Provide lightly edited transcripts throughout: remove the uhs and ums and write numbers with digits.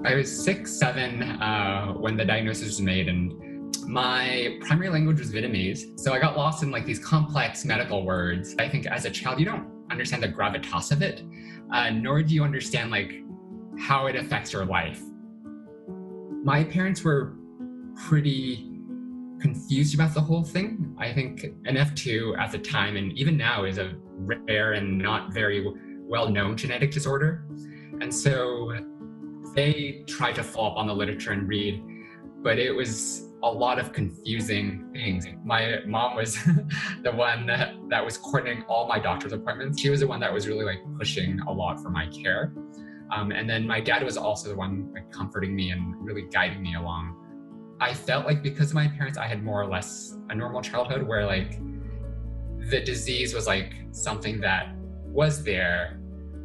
I was 6, 7 when the diagnosis was made, and my primary language was Vietnamese. So I got lost in like these complex medical words. I think as a child, you don't understand the gravitas of it, nor do you understand like how it affects your life. My parents were pretty confused about the whole thing. I think an F2 at the time, and even now, is a rare and not very well-known genetic disorder. And so they tried to follow up on the literature and read, but it was a lot of confusing things. My mom was the one that was coordinating all my doctor's appointments. She was the one that was really like pushing a lot for my care. And then my dad was also the one like comforting me and really guiding me along. I felt like because of my parents, I had more or less a normal childhood where like the disease was like something that was there,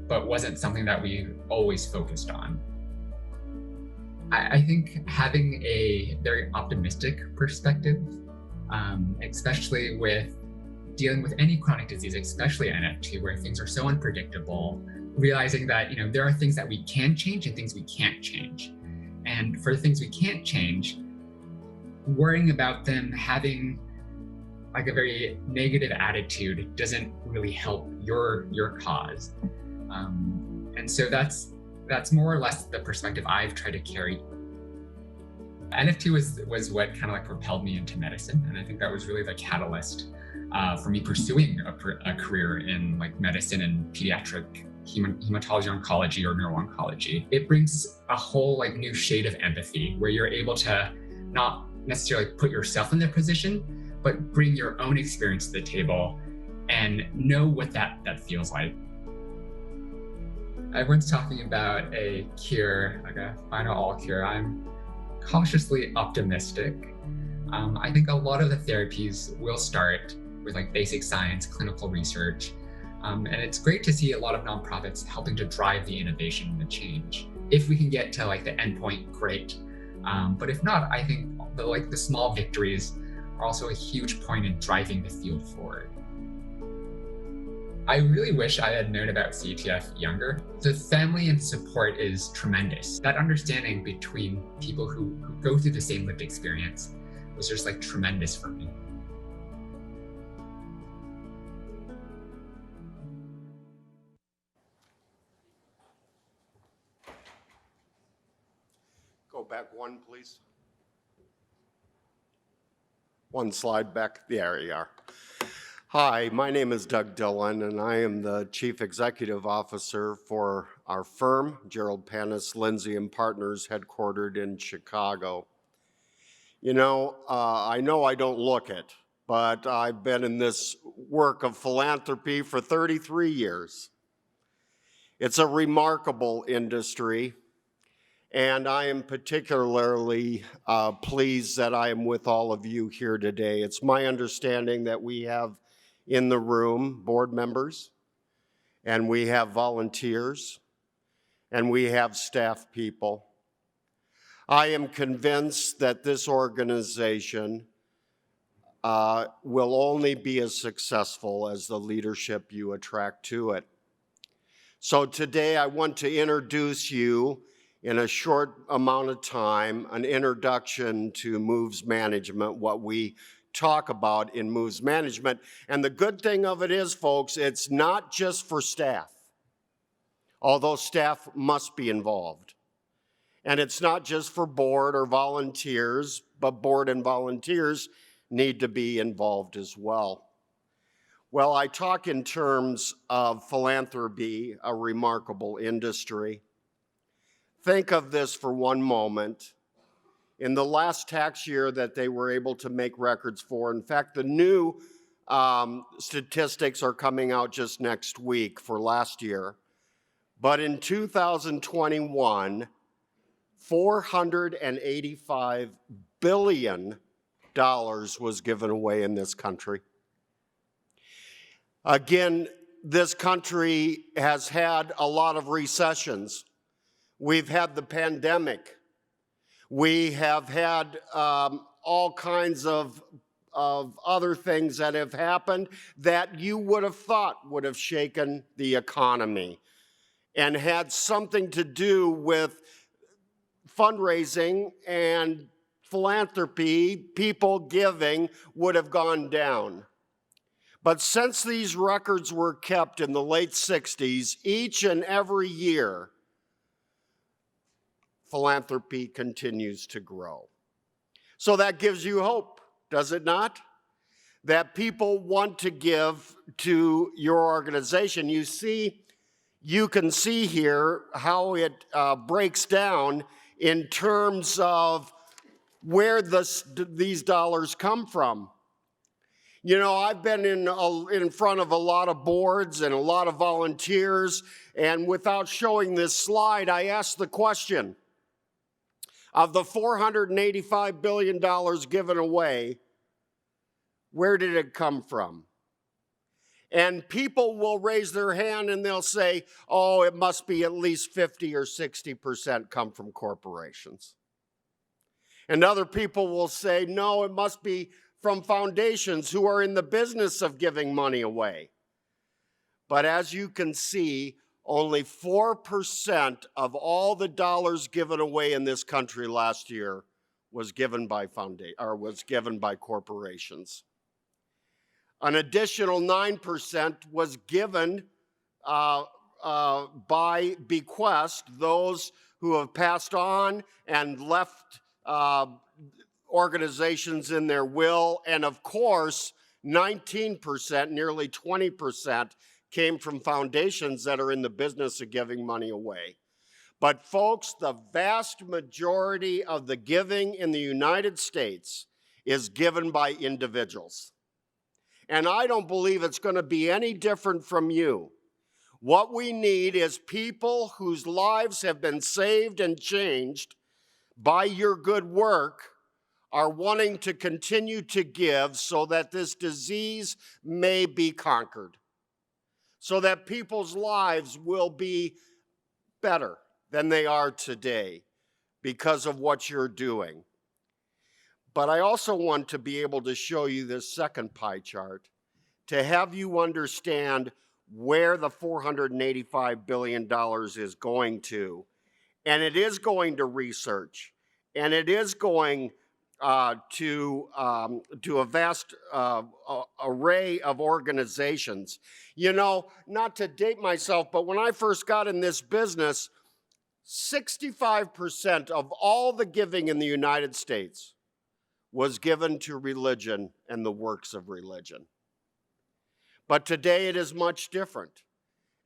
but wasn't something that we always focused on. I think having a very optimistic perspective, especially with dealing with any chronic disease, especially NF2, where things are so unpredictable, realizing that, there are things that we can change and things we can't change. And for the things we can't change, worrying about them, having like a very negative attitude doesn't really help your cause. And so that's more or less the perspective I've tried to carry. NF2 was what kind of like propelled me into medicine. And I think that was really the catalyst for me pursuing a career in like medicine and pediatric hematology oncology or neuro-oncology. It brings a whole like new shade of empathy where you're able to not necessarily put yourself in their position, but bring your own experience to the table and know what that feels like. Everyone's talking about a cure, like a final all cure. I'm cautiously optimistic. I think a lot of the therapies will start with like basic science, clinical research. And it's great to see a lot of nonprofits helping to drive the innovation and the change. If we can get to like the endpoint, great. But if not, I think the small victories are also a huge point in driving the field forward. I really wish I had known about CTF younger. The family and support is tremendous. That understanding between people who go through the same lived experience was just like tremendous for me. Go back one, please. One slide back. There you are. Hi, my name is Doug Dillon, and I am the Chief Executive Officer for our firm, Gerald Panis, Lindsay & Partners, headquartered in Chicago. I know I don't look it, but I've been in this work of philanthropy for 33 years. It's a remarkable industry, and I am particularly pleased that I am with all of you here today. It's my understanding that we have in the room board members, and we have volunteers, and we have staff people. I am convinced that this organization will only be as successful as the leadership you attract to it. So today I want to introduce you in a short amount of time, an introduction to Moves Management, what we talk about in Moves Management. And the good thing of it is, folks, it's not just for staff, although staff must be involved. And it's not just for board or volunteers, but board and volunteers need to be involved as well. Well, I talk in terms of philanthropy, a remarkable industry. Think of this for one moment. In the last tax year that they were able to make records for, in fact, the new statistics are coming out just next week for last year. But in 2021, $485 billion was given away in this country. Again, this country has had a lot of recessions. We've had the pandemic. We have had all kinds of other things that have happened that you would have thought would have shaken the economy and had something to do with fundraising and philanthropy, people giving, would have gone down. But since these records were kept in the late 60s, each and every year, philanthropy continues to grow. So that gives you hope, does it not? That people want to give to your organization. You can see here how it breaks down in terms of where these dollars come from. You know, I've been in front of a lot of boards and a lot of volunteers, and without showing this slide, I asked the question, of the $485 billion given away, where did it come from? And people will raise their hand and they'll say, oh, it must be at least 50 or 60% come from corporations. And other people will say, no, it must be from foundations who are in the business of giving money away. But as you can see, only 4% of all the dollars given away in this country last year was given by corporations. An additional 9% was given by bequest, those who have passed on and left organizations in their will, and of course, 19%, nearly 20%, came from foundations that are in the business of giving money away. But folks, the vast majority of the giving in the United States is given by individuals. And I don't believe it's going to be any different from you. What we need is people whose lives have been saved and changed by your good work are wanting to continue to give so that this disease may be conquered, so that people's lives will be better than they are today because of what you're doing. But I also want to be able to show you this second pie chart to have you understand where the $485 billion is going to. And it is going to research, and it is going to a vast array of organizations. You know, not to date myself, but when I first got in this business, 65% of all the giving in the United States was given to religion and the works of religion. But today it is much different.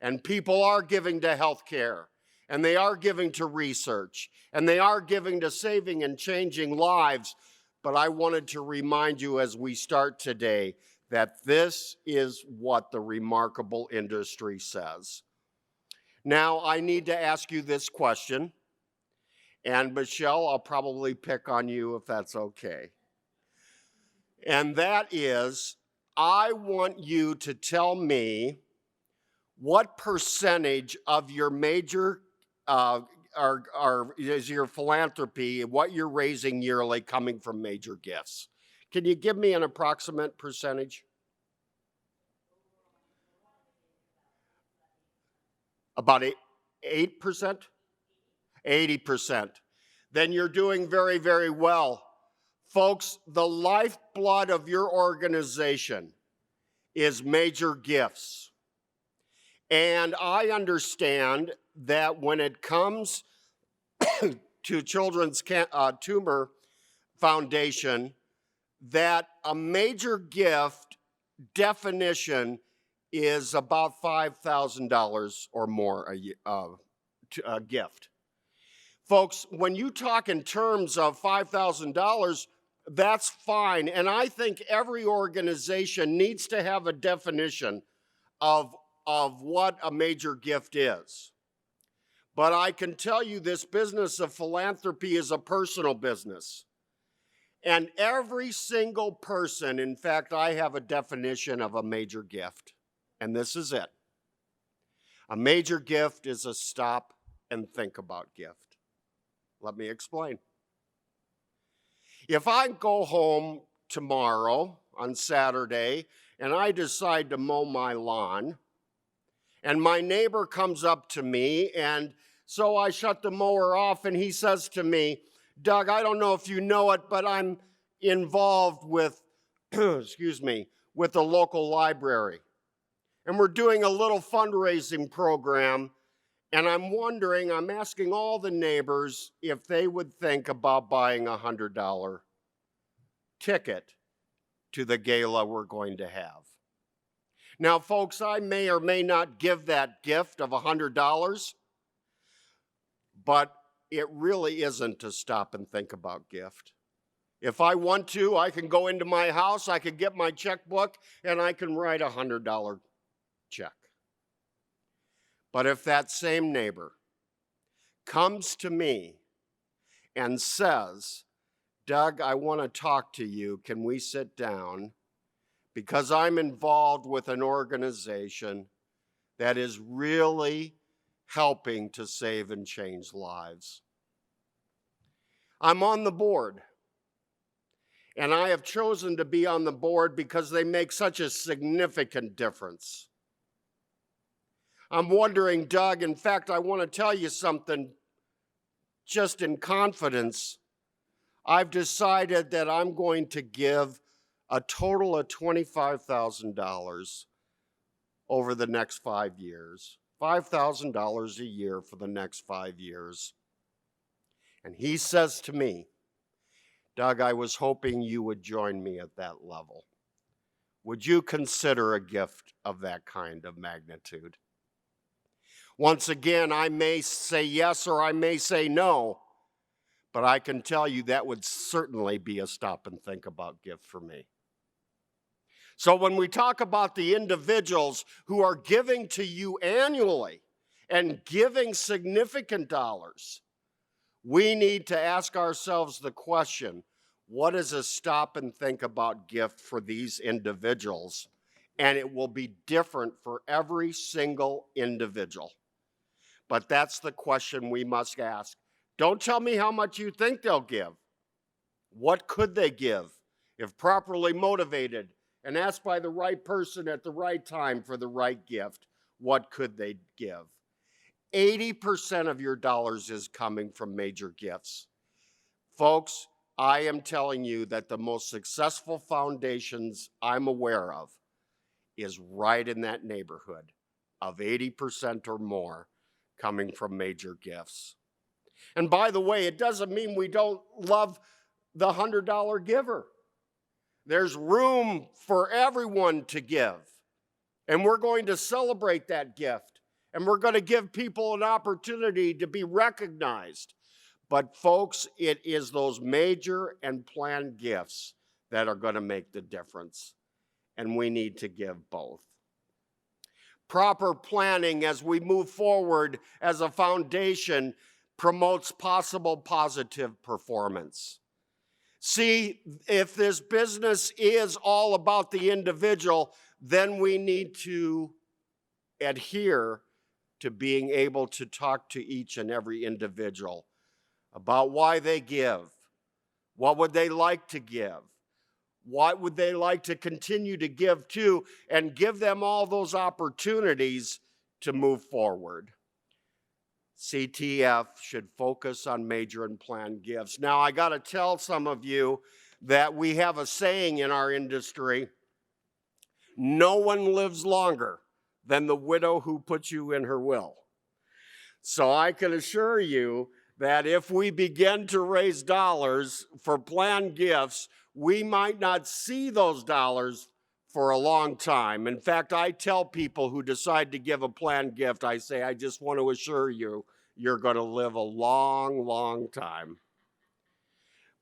And people are giving to healthcare, and they are giving to research, and they are giving to saving and changing lives. But I wanted to remind you as we start today that this is what the remarkable industry says. Now, I need to ask you this question, and Michelle, I'll probably pick on you if that's okay. And that is, I want you to tell me what percentage of your major is your philanthropy, what you're raising yearly coming from major gifts. Can you give me an approximate percentage? About 8%? 80%. Then you're doing very, very well. Folks, the lifeblood of your organization is major gifts. And I understand that when it comes to Children's Tumor Foundation, that a major gift definition is about $5,000 or more a gift. Folks, when you talk in terms of $5,000, that's fine. And I think every organization needs to have a definition of what a major gift is. But I can tell you this business of philanthropy is a personal business. And every single person, in fact, I have a definition of a major gift. And this is it. A major gift is a stop and think about gift. Let me explain. If I go home tomorrow on Saturday and I decide to mow my lawn, and my neighbor comes up to me and So I shut the mower off and he says to me, Doug, I don't know if you know it, but I'm involved with, excuse me, with the local library. And we're doing a little fundraising program. And I'm asking all the neighbors if they would think about buying a $100 ticket to the gala we're going to have. Now, folks, I may or may not give that gift of $100, but it really isn't a stop and think about gift. If I want to, I can go into my house, I can get my checkbook, and I can write a $100 check. But if that same neighbor comes to me and says, Doug, I want to talk to you, can we sit down? Because I'm involved with an organization that is really helping to save and change lives. I'm on the board, and I have chosen to be on the board because they make such a significant difference. I'm wondering, Doug, in fact, I want to tell you something just in confidence. I've decided that I'm going to give a total of $25,000 over the next 5 years. $5,000 a year for the next 5 years. And he says to me, Doug, I was hoping you would join me at that level. Would you consider a gift of that kind of magnitude? Once again, I may say yes or I may say no, but I can tell you that would certainly be a stop and think about gift for me. So when we talk about the individuals who are giving to you annually and giving significant dollars, we need to ask ourselves the question, what is a stop and think about gift for these individuals? And it will be different for every single individual. But that's the question we must ask. Don't tell me how much you think they'll give. What could they give if properly motivated and asked by the right person at the right time for the right gift? What could they give? 80% of your dollars is coming from major gifts. Folks, I am telling you that the most successful foundations I'm aware of is right in that neighborhood of 80% or more coming from major gifts. And by the way, it doesn't mean we don't love the $100 giver. There's room for everyone to give. And we're going to celebrate that gift. And we're going to give people an opportunity to be recognized. But folks, it is those major and planned gifts that are going to make the difference. And we need to give both. Proper planning as we move forward as a foundation promotes possible positive performance. See, if this business is all about the individual, then we need to adhere to being able to talk to each and every individual about why they give, what would they like to give, what would they like to continue to give to, and give them all those opportunities to move forward. CTF should focus on major and planned gifts. Now, I got to tell some of you that we have a saying in our industry, no one lives longer than the widow who put you in her will. So I can assure you that if we begin to raise dollars for planned gifts, we might not see those dollars for a long time. In fact, I tell people who decide to give a planned gift, I say, I just want to assure you, you're going to live a long, long time.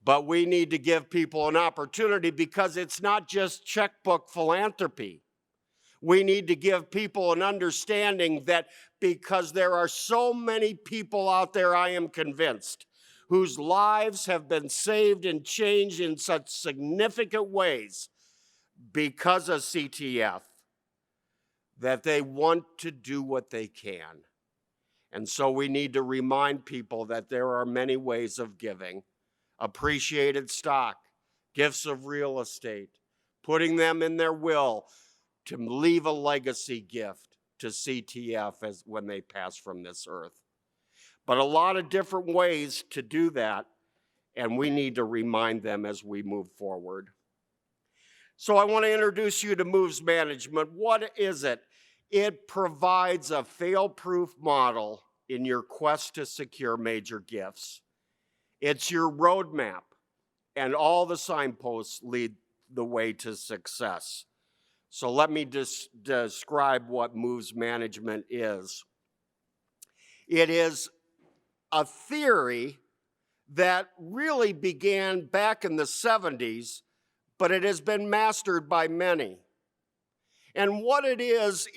But we need to give people an opportunity because it's not just checkbook philanthropy. We need to give people an understanding that because there are so many people out there, I am convinced, whose lives have been saved and changed in such significant ways because of CTF, that they want to do what they can. And so we need to remind people that there are many ways of giving. Appreciated stock, gifts of real estate, putting them in their will to leave a legacy gift to CTF as when they pass from this earth. but a lot of different ways to do that, and we need to remind them as we move forward. So I want to introduce you to Moves Management. What is it? It provides a fail-proof model in your quest to secure major gifts. It's your roadmap, and all the signposts lead the way to success. So let me describe what Moves Management is. It is a theory that really began back in the 70s, but it has been mastered by many. And what it is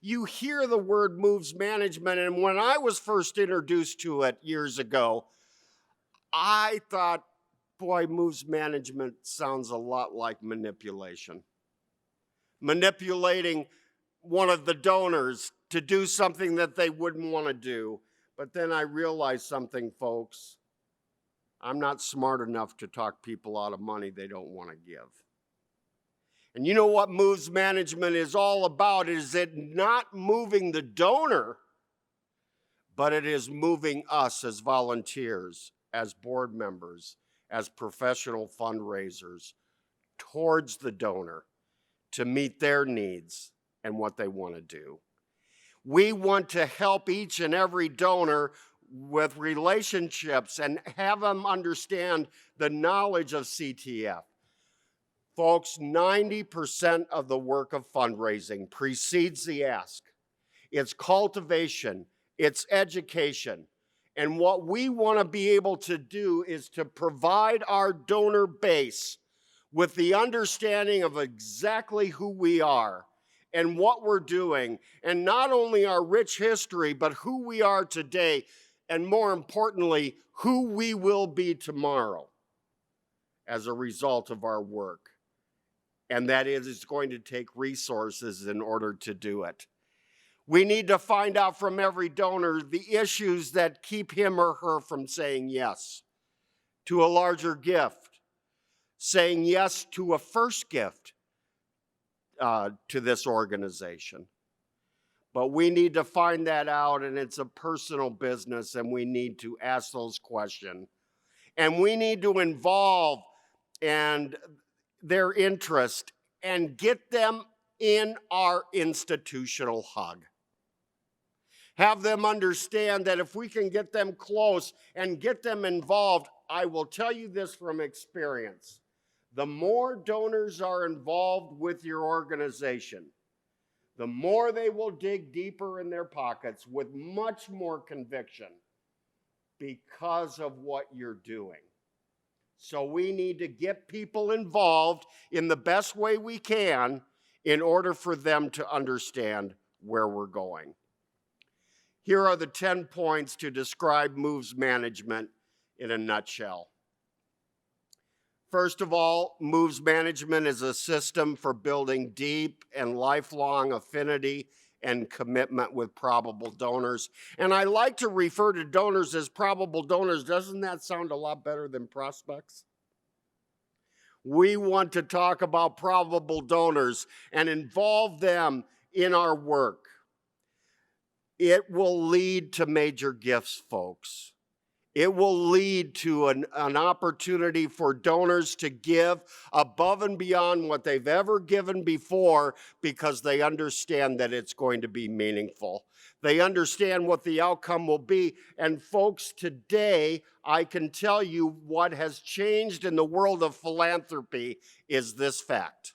you hear the word Moves Management, and when I was first introduced to it years ago, I thought, boy, Moves Management sounds a lot like manipulation. Manipulating one of the donors to do something that they wouldn't want to do. But then I realized something, folks. I'm not smart enough to talk people out of money they don't want to give. And you know what Moves Management is all about? Is it not moving the donor, but it is moving us as volunteers, as board members, as professional fundraisers towards the donor to meet their needs and what they want to do. We want to help each and every donor with relationships and have them understand the knowledge of CTF. Folks, 90% of the work of fundraising precedes the ask. It's cultivation, it's education. And what we want to be able to do is to provide our donor base with the understanding of exactly who we are and what we're doing, and not only our rich history, but who we are today, and more importantly, who we will be tomorrow as a result of our work. And that is going to take resources in order to do it. We need to find out from every donor the issues that keep him or her from saying yes to a larger gift, saying yes to a first gift to this organization. But we need to find that out, and it's a personal business, and we need to ask those questions. And we need to involve their interest and get them in our institutional hug. Have them understand that if we can get them close and get them involved, I will tell you this from experience. The more donors are involved with your organization, the more they will dig deeper in their pockets with much more conviction because of what you're doing. So we need to get people involved in the best way we can in order for them to understand where we're going. Here are the 10 points to describe Moves Management in a nutshell. First of all, Moves Management is a system for building deep and lifelong affinity and commitment with probable donors. And I like to refer to donors as probable donors. Doesn't that sound a lot better than prospects? We want to talk about probable donors and involve them in our work. It will lead to major gifts, folks. It will lead to an opportunity for donors to give above and beyond what they've ever given before because they understand that it's going to be meaningful. They understand what the outcome will be. And folks, today, I can tell you what has changed in the world of philanthropy is this fact.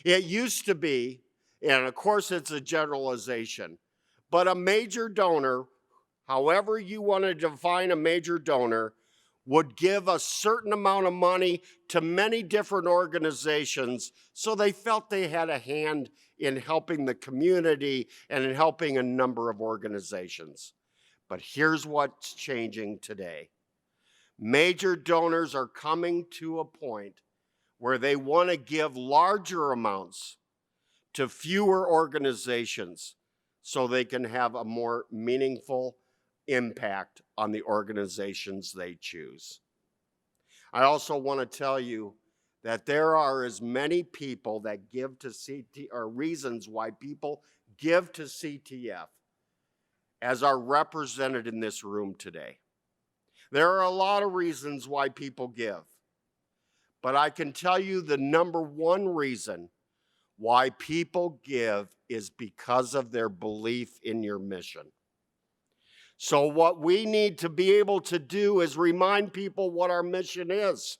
It used to be, and of course it's a generalization, but a major donor, however you want to define a major donor, would give a certain amount of money to many different organizations so they felt they had a hand in helping the community and in helping a number of organizations. But here's what's changing today. Major donors are coming to a point where they want to give larger amounts to fewer organizations so they can have a more meaningful impact on the organizations they choose. I also want to tell you that there are as many people that give to CTF, or reasons why people give to CTF, as are represented in this room today. There are a lot of reasons why people give, but I can tell you the number one reason why people give is because of their belief in your mission. So what we need to be able to do is remind people what our mission is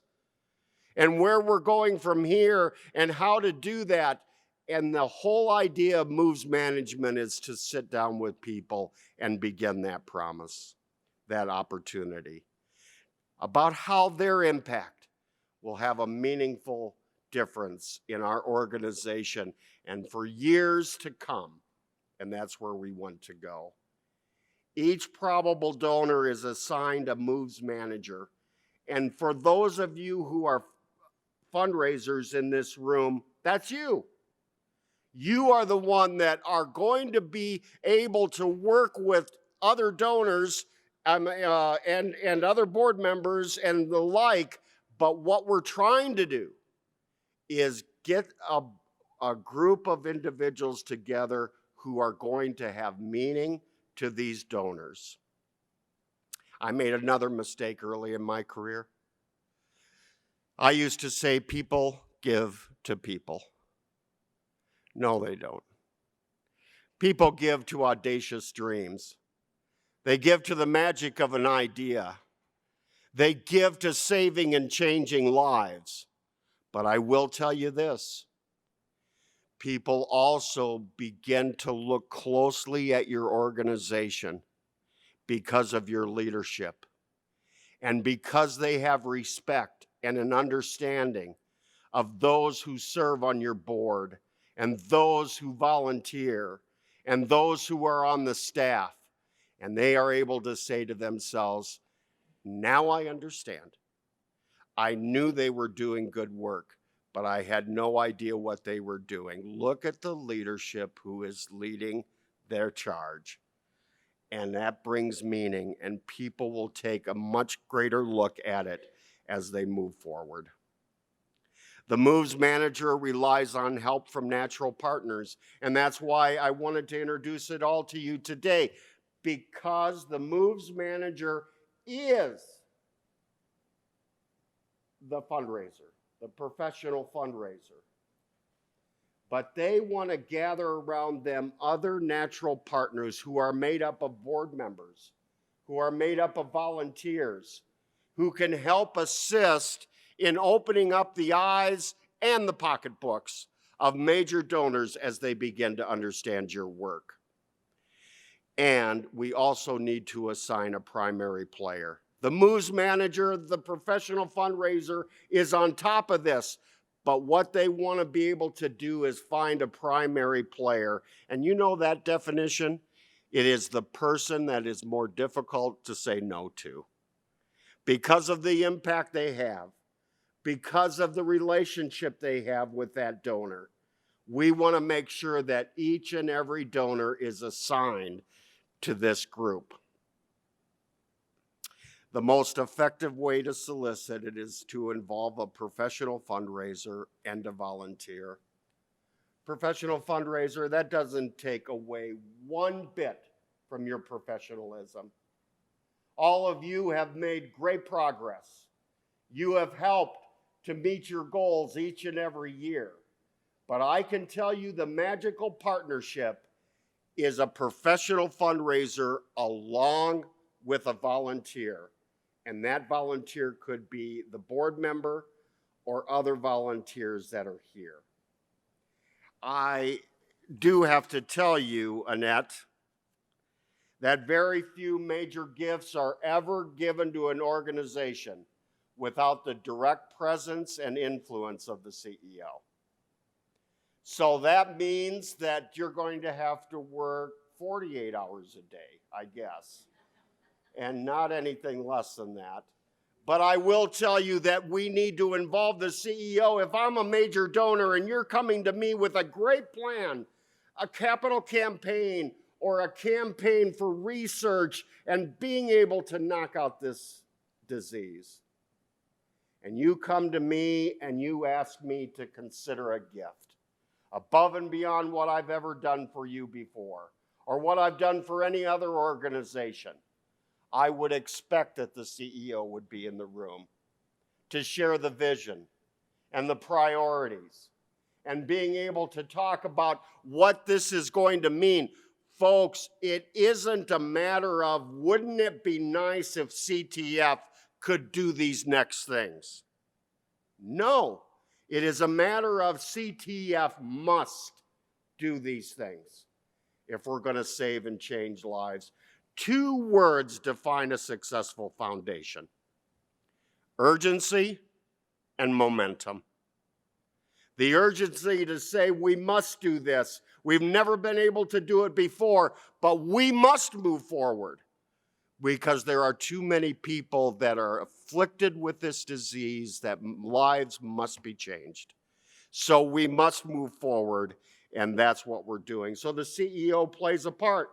and where we're going from here and how to do that. And the whole idea of moves management is to sit down with people and begin that promise, that opportunity, about how their impact will have a meaningful difference in our organization and for years to come. And that's where we want to go. Each probable donor is assigned a moves manager. And for those of you who are fundraisers in this room, that's you. You are the one that are going to be able to work with other donors and other board members and the like. But what we're trying to do is get a group of individuals together who are going to have meaning to these donors. I made another mistake early in my career. I used to say people give to people. No, they don't. People give to audacious dreams. They give to the magic of an idea. They give to saving and changing lives. But I will tell you this. People also begin to look closely at your organization because of your leadership and because they have respect and an understanding of those who serve on your board and those who volunteer and those who are on the staff. And they are able to say to themselves, now I understand. I knew they were doing good work, but I had no idea what they were doing. Look at the leadership who is leading their charge. And that brings meaning, and people will take a much greater look at it as they move forward. The moves manager relies on help from natural partners, and that's why I wanted to introduce it all to you today, because the moves manager is the fundraiser, the professional fundraiser. But they want to gather around them other natural partners who are made up of board members, who are made up of volunteers, who can help assist in opening up the eyes and the pocketbooks of major donors as they begin to understand your work. And we also need to assign a primary player. The moves manager, the professional fundraiser, is on top of this. But what they want to be able to do is find a primary player. And you know that definition? It is the person that is more difficult to say no to. Because of the impact they have, because of the relationship they have with that donor, we want to make sure that each and every donor is assigned to this group. The most effective way to solicit it is to involve a professional fundraiser and a volunteer. Professional fundraiser, that doesn't take away one bit from your professionalism. All of you have made great progress. You have helped to meet your goals each and every year. But I can tell you the magical partnership is a professional fundraiser along with a volunteer. And that volunteer could be the board member or other volunteers that are here. I do have to tell you, Annette, that very few major gifts are ever given to an organization without the direct presence and influence of the CEO. So that means that you're going to have to work 48 hours a day, I guess, and not anything less than that. But I will tell you that we need to involve the CEO. If I'm a major donor and you're coming to me with a great plan, a capital campaign, or a campaign for research and being able to knock out this disease, and you come to me and you ask me to consider a gift above and beyond what I've ever done for you before, or what I've done for any other organization, I would expect that the CEO would be in the room to share the vision and the priorities and being able to talk about what this is going to mean. Folks, it isn't a matter of, wouldn't it be nice if CTF could do these next things? No, it is a matter of CTF must do these things if we're going to save and change lives. 2 words define a successful foundation: urgency and momentum. The urgency to say we must do this. We've never been able to do it before, but we must move forward because there are too many people that are afflicted with this disease that lives must be changed. So we must move forward, and that's what we're doing. So the CEO plays a part.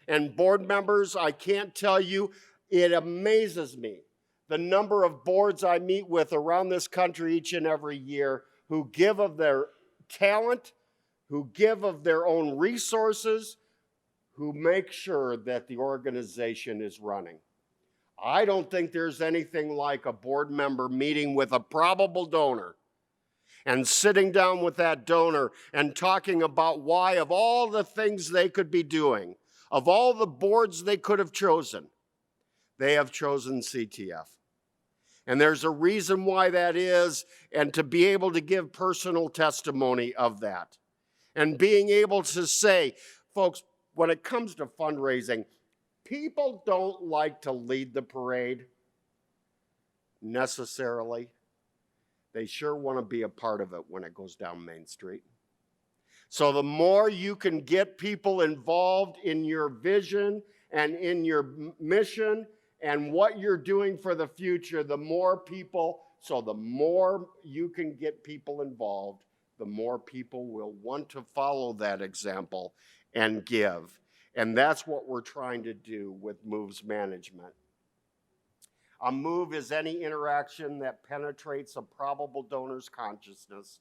And board members, I can't tell you, it amazes me the number of boards I meet with around this country each and every year who give of their talent, who give of their own resources, who make sure that the organization is running. I don't think there's anything like a board member meeting with a probable donor and sitting down with that donor and talking about why, of all the things they could be doing, of all the boards they could have chosen, they have chosen CTF. And there's a reason why that is, and to be able to give personal testimony of that. And being able to say, folks, when it comes to fundraising, people don't like to lead the parade necessarily. They sure want to be a part of it when it goes down Main Street. So the more you can get people involved in your vision and in your mission and what you're doing for the future, the more people, so the more you can get people involved, the more people will want to follow that example and give. And that's what we're trying to do with Moves Management. A move is any interaction that penetrates a probable donor's consciousness.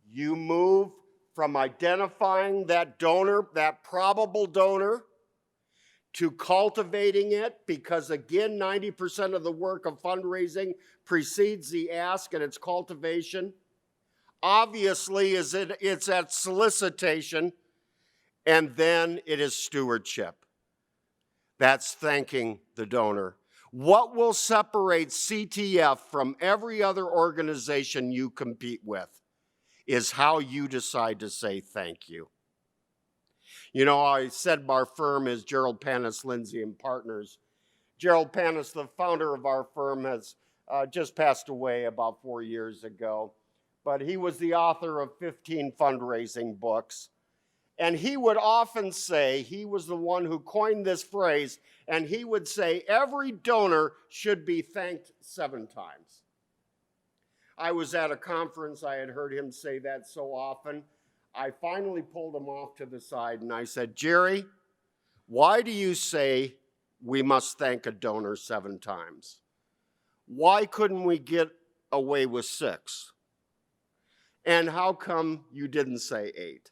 You move from identifying that donor, that probable donor, to cultivating it, because again, 90% of the work of fundraising precedes the ask and its cultivation. Obviously, it's at solicitation, and then it is stewardship. That's thanking the donor. What will separate CTF from every other organization you compete with is how you decide to say thank you. You know, I said our firm is Gerald Panis, Lindsay and Partners. Gerald Panis, the founder of our firm, has just passed away about 4 years ago. But he was the author of 15 fundraising books. And he would often say, he was the one who coined this phrase, and he would say, every donor should be thanked 7 times. I was at a conference, I had heard him say that so often. I finally pulled him off to the side and I said, Jerry, why do you say we must thank a donor 7 times? Why couldn't we get away with 6? And how come you didn't say 8?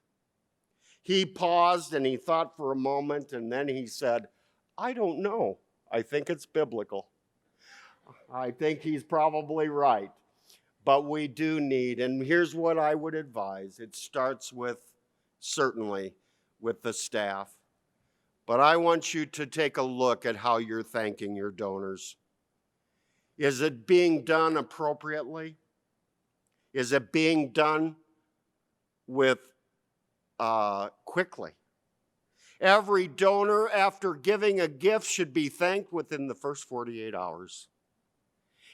He paused and he thought for a moment, and then he said, I don't know. I think it's biblical. I think he's probably right. But we do need, and here's what I would advise. It starts with, certainly, with the staff. But I want you to take a look at how you're thanking your donors. Is it being done appropriately? Is it being done with quickly? Every donor, after giving a gift, should be thanked within the first 48 hours.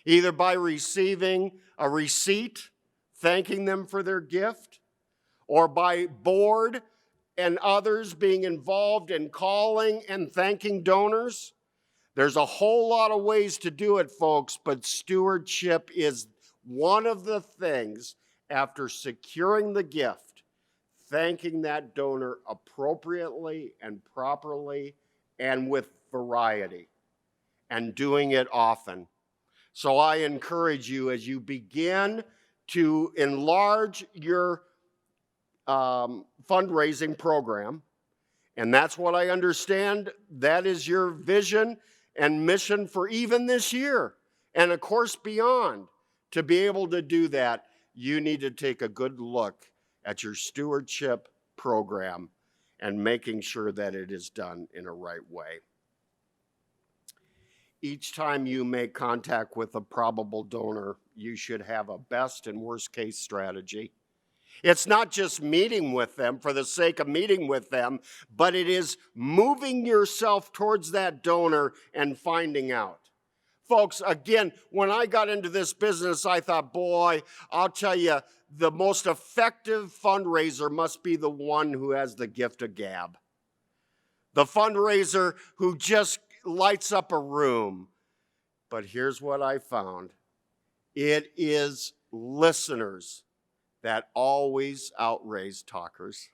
Either by receiving a receipt, thanking them for their gift, or by board and others being involved in calling and thanking donors. There's a whole lot of ways to do it, folks, but stewardship is one of the things after securing the gift, thanking that donor appropriately and properly and with variety, and doing it often. So I encourage you, as you begin to enlarge your fundraising program And that's what I understand. That is your vision and mission for even this year. And of course, beyond. To be able to do that, you need to take a good look at your stewardship program and making sure that it is done in a right way. Each time you make contact with a probable donor, you should have a best and worst case strategy. It's not just meeting with them for the sake of meeting with them, but it is moving yourself towards that donor and finding out. Folks, again, when I got into this business, I thought, boy, I'll tell you, the most effective fundraiser must be the one who has the gift of gab. The fundraiser who just lights up a room. But here's what I found. It is listeners that always outraise talkers.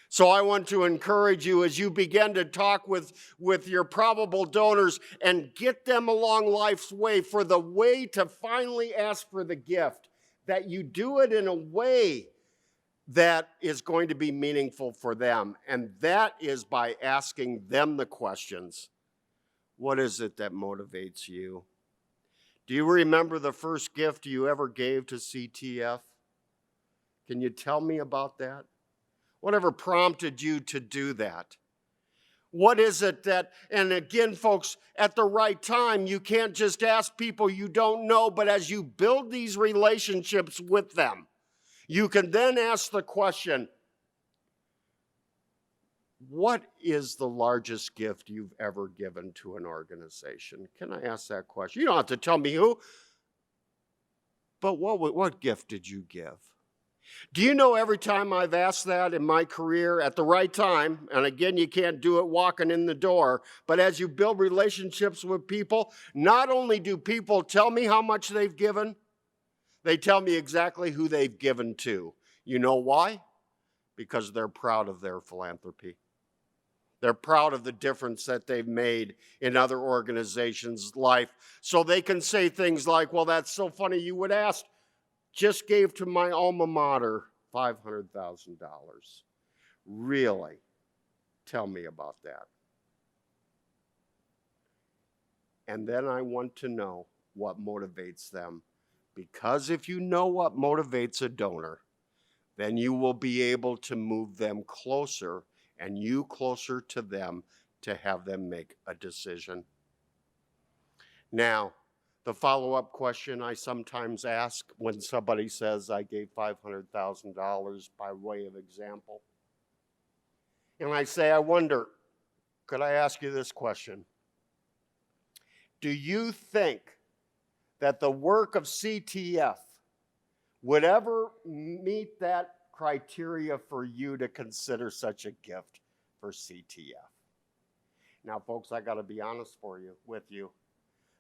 So I want to encourage you as you begin to talk with your probable donors and get them along life's way for the way to finally ask for the gift, that you do it in a way that is going to be meaningful for them. And that is by asking them the questions. What is it that motivates you? Do you remember the first gift you ever gave to CTF? Can you tell me about that? Whatever prompted you to do that? What is it that, and again, folks, at the right time, you can't just ask people you don't know, but as you build these relationships with them, you can then ask the question, what is the largest gift you've ever given to an organization? Can I ask that question? You don't have to tell me who, but what gift did you give? Do you know every time I've asked that in my career at the right time, and again, you can't do it walking in the door, but as you build relationships with people, not only do people tell me how much they've given, they tell me exactly who they've given to. You know why? Because they're proud of their philanthropy. They're proud of the difference that they've made in other organizations' life. So they can say things like, well, that's so funny you would ask. Just gave to my alma mater $500,000. Really? Tell me about that. And then I want to know what motivates them. Because if you know what motivates a donor, then you will be able to move them closer and you closer to them to have them make a decision. Now, the follow-up question I sometimes ask when somebody says I gave $500,000 by way of example. And I say, I wonder, could I ask you this question? Do you think that the work of CTF would ever meet that criteria for you to consider such a gift for CTF? Now, folks, I got to be honest with you.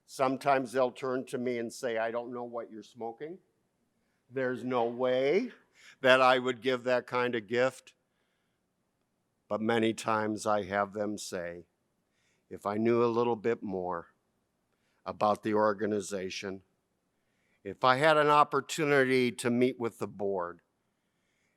Sometimes they'll turn to me and say, I don't know what you're smoking. There's no way that I would give that kind of gift. But many times I have them say, if I knew a little bit more about the organization, if I had an opportunity to meet with the board,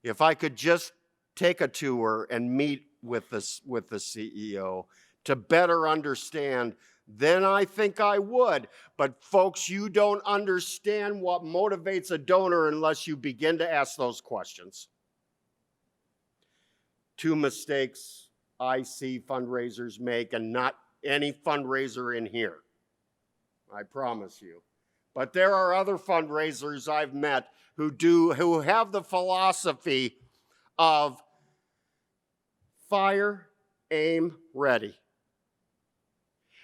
if I could just take a tour and meet with the CEO to better understand, then I think I would. But folks, you don't understand what motivates a donor unless you begin to ask those questions. Two mistakes I see fundraisers make, and not any fundraiser in here, I promise you. But there are other fundraisers I've met who have the philosophy of fire, aim, ready.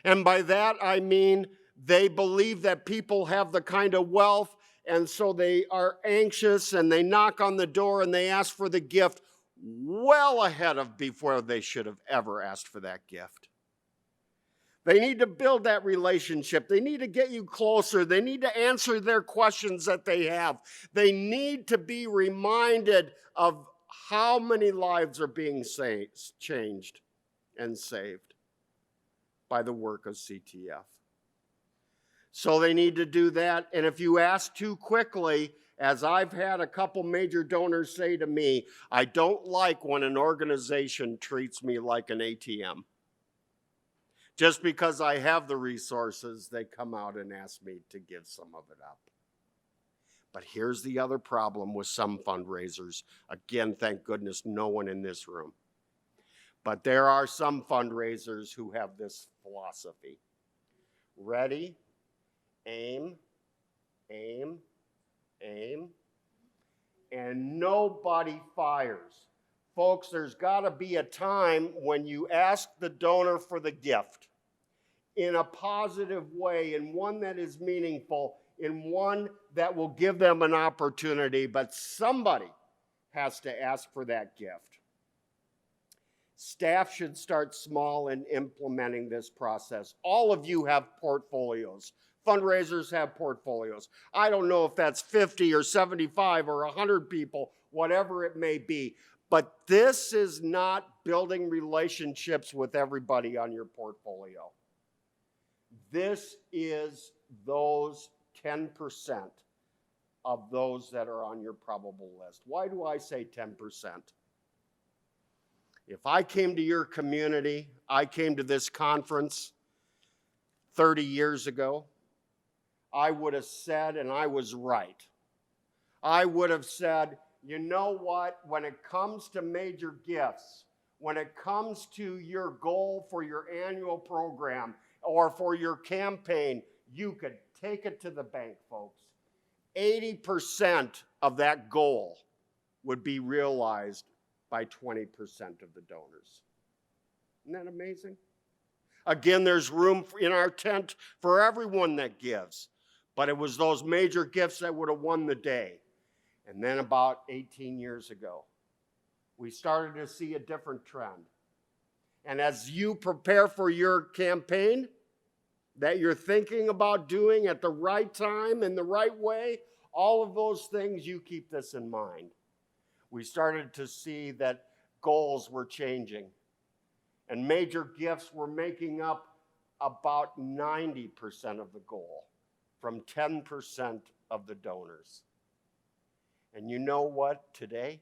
And by that I mean they believe that people have the kind of wealth, and so they are anxious and they knock on the door and they ask for the gift well ahead of before they should have ever asked for that gift. They need to build that relationship. They need to get you closer. They need to answer their questions that they have. They need to be reminded of how many lives are being changed and saved by the work of CTF. So they need to do that. And if you ask too quickly as I've had a couple major donors say to me, I don't like when an organization treats me like an ATM. Just because I have the resources, they come out and ask me to give some of it up. But here's the other problem with some fundraisers. Again, thank goodness no one in this room. But there are some fundraisers who have this philosophy. Ready, aim, aim, aim, and nobody fires. Folks, there's got to be a time when you ask the donor for the gift in a positive way, in one that is meaningful, in one that will give them an opportunity, but somebody has to ask for that gift. Staff should start small in implementing this process. All of you have portfolios. Fundraisers have portfolios. I don't know if that's 50 or 75 or 100 people, whatever it may be. But this is not building relationships with everybody on your portfolio. This is those 10% of those that are on your probable list. Why do I say 10%? If I came to your community, I came to this conference 30 years ago, I would have said, and I was right, I would have said, you know what, when it comes to major gifts, when it comes to your goal for your annual program or for your campaign, you could take it to the bank, folks. 80% of that goal would be realized by 20% of the donors. Isn't that amazing? Again, there's room in our tent for everyone that gives, but it was those major gifts that would have won the day. And then about 18 years ago, we started to see a different trend. And as you prepare for your campaign that you're thinking about doing at the right time in the right way, all of those things, you keep this in mind. We started to see that goals were changing, and major gifts were making up about 90% of the goal from 10% of the donors. And you know what? Today,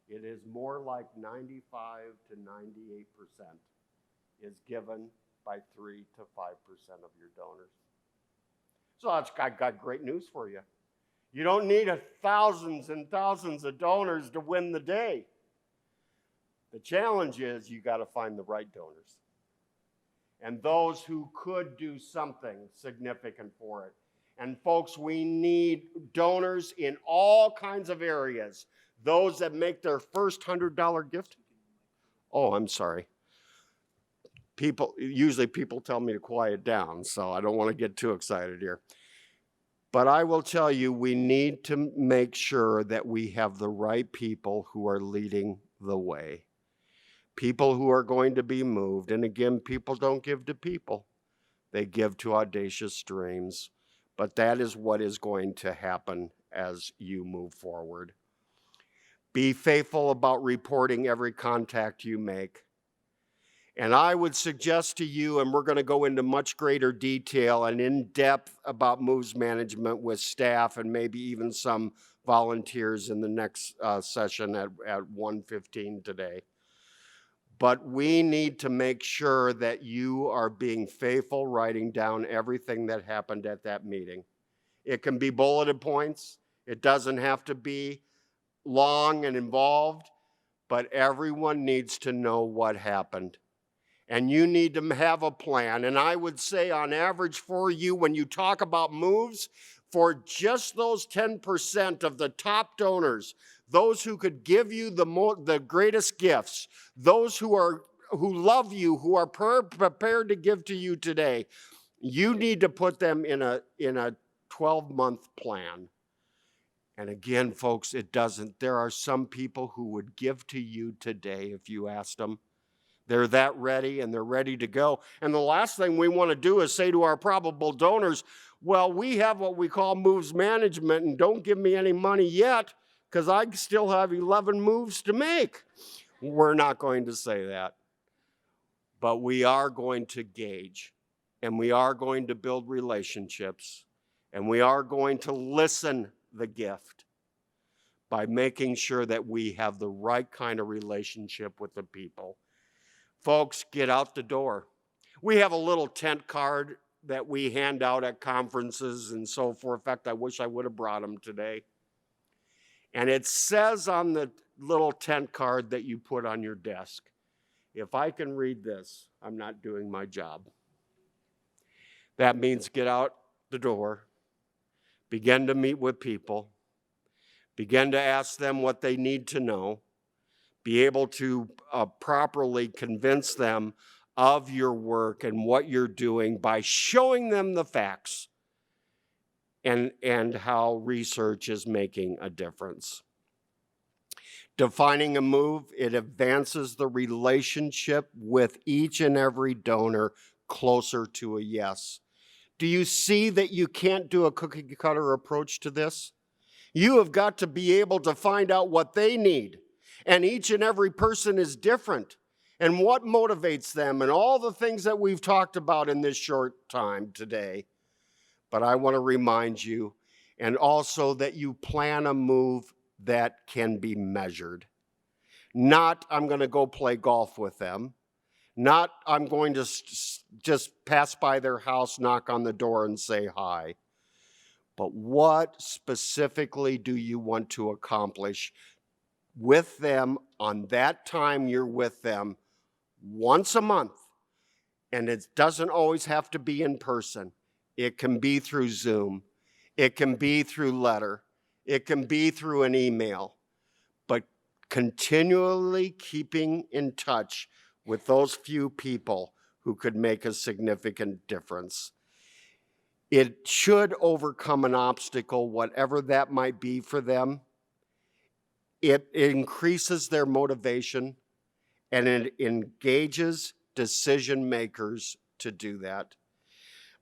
it is more like 95 to 98% is given by 3 to 5% of your donors. So I've got great news for you. You don't need thousands and thousands of donors to win the day. The challenge is you got to find the right donors and those who could do something significant for it. And folks, we need donors in all kinds of areas. Those that make their first $100 gift. Oh, I'm sorry. Usually people tell me to quiet down, so I don't want to get too excited here. But I will tell you, we need to make sure that we have the right people who are leading the way. People who are going to be moved. And again, people don't give to people. They give to audacious dreams. But that is what is going to happen as you move forward. Be faithful about reporting every contact you make. And I would suggest to you, and we're going to go into much greater detail and in depth about moves management with staff and maybe even some volunteers in the next session at 1:15 today. But we need to make sure that you are being faithful, writing down everything that happened at that meeting. It can be bulleted points. It doesn't have to be long and involved, but everyone needs to know what happened. And you need to have a plan. And I would say on average for you, when you talk about moves, for just those 10% of the top donors, those who could give you the greatest gifts, those who love you, who are prepared to give to you today, you need to put them in a 12-month plan. And again, folks, there are some people who would give to you today if you asked them. They're that ready and they're ready to go. And the last thing we want to do is say to our probable donors, well, we have what we call moves management and don't give me any money yet because I still have 11 moves to make. We're not going to say that. But we are going to gauge and we are going to build relationships and we are going to listen the gift by making sure that we have the right kind of relationship with the people. Folks, get out the door. We have a little tent card that we hand out at conferences and so forth. In fact, I wish I would have brought them today. And it says on the little tent card that you put on your desk, if I can read this, I'm not doing my job. That means get out the door, begin to meet with people, begin to ask them what they need to know, be able to properly convince them of your work and what you're doing by showing them the facts and how research is making a difference. Defining a move, it advances the relationship with each and every donor closer to a yes. Do you see that you can't do a cookie cutter approach to this? You have got to be able to find out what they need. And each and every person is different. And what motivates them and all the things that we've talked about in this short time today. But I want to remind you, and also that you plan a move that can be measured. Not, I'm going to go play golf with them. Not, I'm going to just pass by their house, knock on the door, and say hi. But what specifically do you want to accomplish with them on that time you're with them once a month? And it doesn't always have to be in person. It can be through Zoom. It can be through letter. It can be through an email. But continually keeping in touch with those few people who could make a significant difference. It should overcome an obstacle, whatever that might be for them. It increases their motivation and it engages decision makers to do that.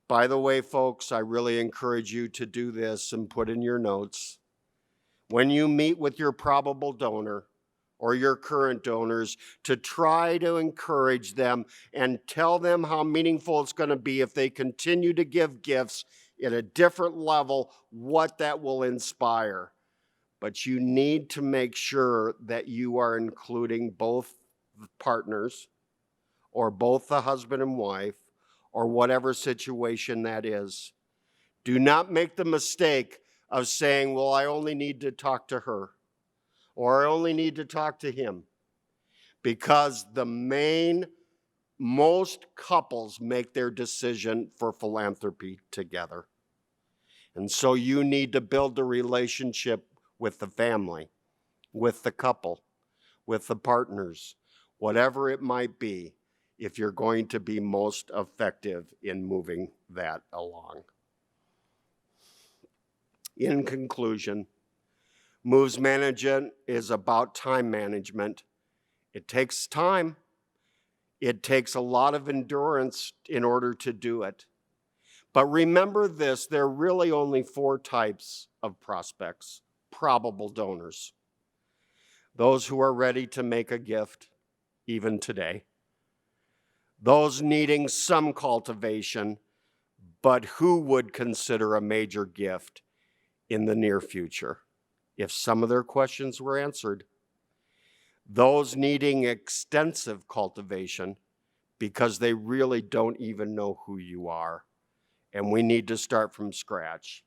By the way, folks, I really encourage you to do this and put in your notes. When you meet with your probable donor or your current donors, to try to encourage them and tell them how meaningful it's going to be if they continue to give gifts at a different level, what that will inspire. But you need to make sure that you are including both partners or both the husband and wife or whatever situation that is. Do not make the mistake of saying, well, I only need to talk to her or I only need to talk to him, because most couples make their decision for philanthropy together. And so you need to build the relationship with the family, with the couple, with the partners, whatever it might be, if you're going to be most effective in moving that along. In conclusion, moves management is about time management. It takes time. It takes a lot of endurance in order to do it. But remember this, there are really only 4 types of prospects, probable donors. Those who are ready to make a gift, even today. Those needing some cultivation, but who would consider a major gift in the near future, if some of their questions were answered. Those needing extensive cultivation because they really don't even know who you are, and we need to start from scratch.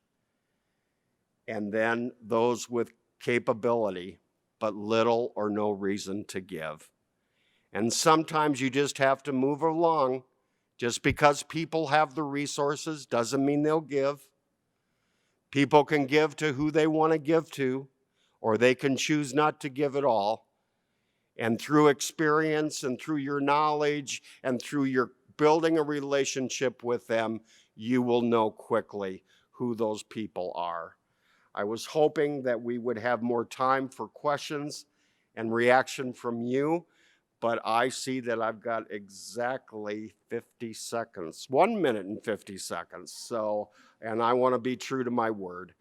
And then those with capability, but little or no reason to give. And sometimes you just have to move along. Just because people have the resources doesn't mean they'll give. People can give to who they want to give to, or they can choose not to give at all. And through experience and through your knowledge and through your building a relationship with them, you will know quickly who those people are. I was hoping that we would have more time for questions and reaction from you, but I see that I've got exactly 50 seconds, 1 minute and 50 seconds. And I want to be true to my word.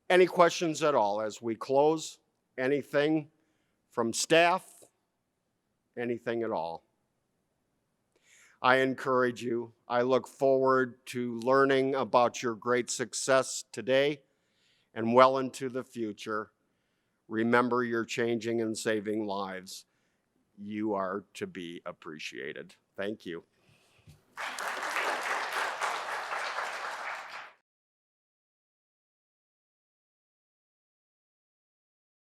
Any questions at all as we close? Anything from staff? Anything at all? I encourage you. I look forward to learning about your great success today and well into the future. Remember, you're changing and saving lives. You are to be appreciated. Thank you.